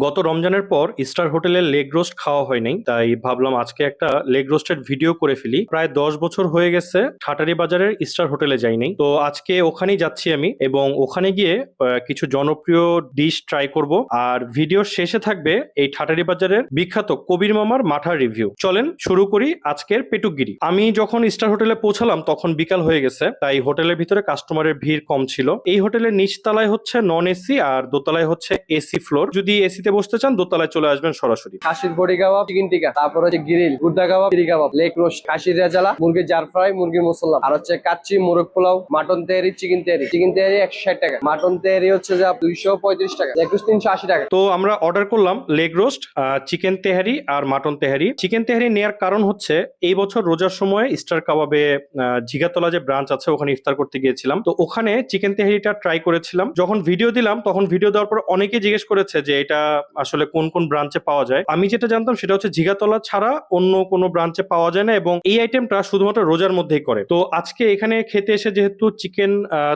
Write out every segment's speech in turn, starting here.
গত রমজানের পর স্টার হোটেলের লেগ রোস্ট খাওয়া হয় নাই, তাই ভাবলাম আজকে একটা লেগ রোস্টের ভিডিও করে ফেলি। প্রায় 10 বছর হয়ে গেছে ঠাটারি বাজারের স্টার হোটেলে যাই নাই, তো আজকে ওখানেই যাচ্ছি আমি এবং ওখানে গিয়ে কিছু জনপ্রিয় ডিশ ট্রাই করব। আর ভিডিওর শেষে থাকবে এই ঠাটারি বাজারের বিখ্যাত কবির মামার মাঠার রিভিউ। চলেন শুরু করি আজকের পেটুকগিরি। আমি যখন স্টার হোটেলে পৌঁছালাম তখন বিকাল হয়ে গেছে, তাই হোটেলের ভিতরে কাস্টমারের ভিড় কম ছিল। এই হোটেলের নিচতলায় হচ্ছে নন এসি আর দোতলায় হচ্ছে এসি ফ্লোর। যদি এসিতে বসতে চান দোতলায় চলে আসবেন সরাসরি। খাসির বডি কাবাব, চিকেন টিকা, তারপর হচ্ছে গ্রিল, গুর্দা কাবাব, চিড়ি কাবাব, লেগ রোস্ট, খাসির রেজালা, মুরগির জার ফ্রাই, মুরগির মুসল্লা, আর হচ্ছে কাচ্চি, মোরগ পোলাও, মাটন তেহারি, চিকেন তেহারি। চিকেন তেহারি 160 টাকা, মাটন তেহারি হচ্ছে যে 235 টাকা, লেগ রোস্ট 380 টাকা। তো আমরা অর্ডার করলাম লেগ রোস্ট, চিকেন তেহারি আর মাটন তেহারি। চিকেন তেহারি নেয়ার কারণ হচ্ছে এই বছর রোজার সময় স্টার কাবাবে জিগাতলা যে ব্রাঞ্চ আছে ওখানে ইফতার করতে গিয়েছিলাম, তো ওখানে চিকেন তেহারিটা ট্রাই করেছিলাম। যখন ভিডিও দিলাম তখন ভিডিও দেওয়ার পর অনেকে জিজ্ঞেস করেছে যে এটা আসলে কোন কোন ব্রাঞ্চে পাওয়া যায়। আমি যেটা জানতাম সেটা হচ্ছে জিগাতলা ছাড়া অন্য কোনো ব্রাঞ্চে পাওয়া যায় না এবং এই আইটেমটা শুধুমাত্র রোজার মধ্যেই করে। তো আজকে এখানে খেতে এসে যেহেতু চিকেন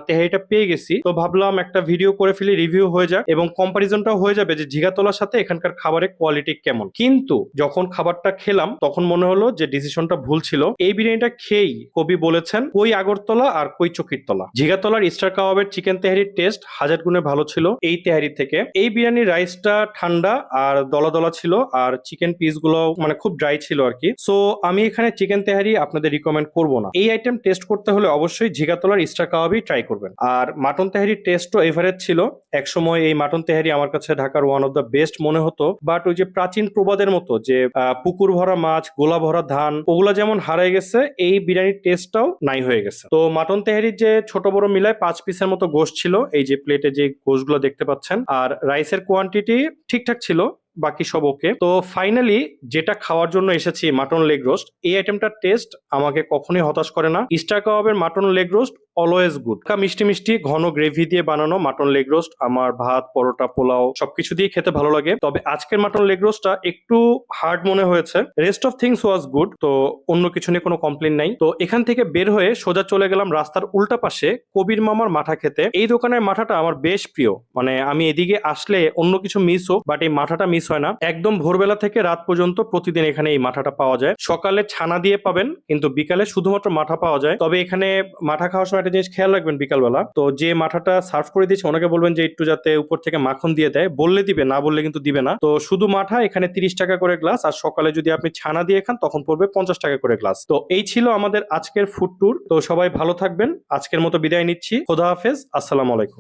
তেহারিটা পেয়ে গেছি, তো ভাবলাম একটা ভিডিও করে ফেলি, রিভিউ হয়ে যায় এবং কম্পারিজনটাও হয়ে যাবে যে জিগাতলার সাথে এখানকার খাবারের কোয়ালিটি কেমন। কিন্তু যখন খাবারটা খেলাম তখন মনে হলো যে ডিসিশনটা ভুল ছিল। এই বিরিয়ানিটা খেয়েই কবি বলেছেন কই আগরতলা আর কই চকিরতলা। জিগাতলার স্টার কাবাবের চিকেন তেহারির টেস্ট হাজার গুণে ভালো ছিল এই তেহারি থেকে। এই বিরিয়ানির রাইসটা ঠান্ডা আর দলা দলা ছিল, আর চিকেন পিস গুলো মানে খুব ড্রাই ছিল আর কি। সো আমি এখানে চিকেন তেহারি আপনাদের রিকমেন্ড করব না। এই আইটেম টেস্ট করতে হলে অবশ্যই জিগাতলার স্টার কাবাবই ট্রাই করবেন। আর মাটন তেহারির টেস্টও এভারেজ ছিল। একসময় এই মাটন তেহারি আমার কাছে ঢাকার ওয়ান অফ দ্য বেস্ট মনে হতো, বাট ওই যে প্রাচীন প্রবাদের মতো যে পুকুর ভরা মাছ, গোলা ভরা ধান, ওগুলা যেমন হারাই গেছে, এই বিরিয়ানির টেস্টটাও নাই হয়ে গেছে। তো মাটন তেহারির যে ছোট বড় মিলায় 5 পিসের মতো গোশত ছিল, এই যে প্লেটে যে গোশতগুলো দেখতে পাচ্ছেন, আর রাইসের কোয়ান্টিটি ঠিকঠাক ছিল, বাকি সব ওকে। তো ফাইনালি যেটা খাওয়ার জন্য এসেছি মাটন লেগ রোস্ট, এই আইটেমটার টেস্ট আমাকে কখনোই হতাশ করে না। স্টার কাবাবের mutton leg roast always good. মিষ্টি মিষ্টি ঘন গ্রেভি দিয়ে বানানো মাটন লেগ রোস্ট আমার ভাত, পরোটা, পোলাও সবকিছু দিয়ে খেতে ভালো লাগে। তবে আজকের মাটন লেগ রোস্টটা একটু হার্ড মনে হয়েছে। Rest of things was good, তো অন্য কিছু নিয়ে কোনো কমপ্লেন নাই। তো এখান থেকে বের হয়ে সোজা চলে গেলাম রাস্তার উল্টা পাশে কবির মামার মাঠা খেতে। এই দোকানের মাঠাটা আমার বেশ প্রিয়, মানে আমি এদিকে আসলে অন্য কিছু মিস হোক বাট এই মাঠাটা মিস হয় না। একদম ভোরবেলা থেকে রাত পর্যন্ত প্রতিদিন এখানে এই মাঠাটা পাওয়া যায়। সকালে ছানা দিয়ে পাবেন, কিন্তু বিকালে শুধুমাত্র মাঠা পাওয়া যায়। তবে এখানে মাঠা খাওয়ার সময় একটা জিনিস খেয়াল রাখবেন, বিকালবেলা তো যে মাঠাটা সার্ভ করে দিচ্ছে ওনাকে বলবেন যে একটু যাতে উপর থেকে মাখন দিয়ে দেয়, বললে দিবে, না বললে কিন্তু দিবে না। তো শুধু মাঠা এখানে 30 টাকা করে গ্লাস, আর সকালে যদি আপনি ছানা দিয়ে খান তখন পড়বে 50 টাকা করে গ্লাস। তো এই ছিল আমাদের আজকের ফুড ট্যুর। তো সবাই ভালো থাকবেন, আজকের মতো বিদায় নিচ্ছি। খোদা হাফেজ, আসসালামু আলাইকুম।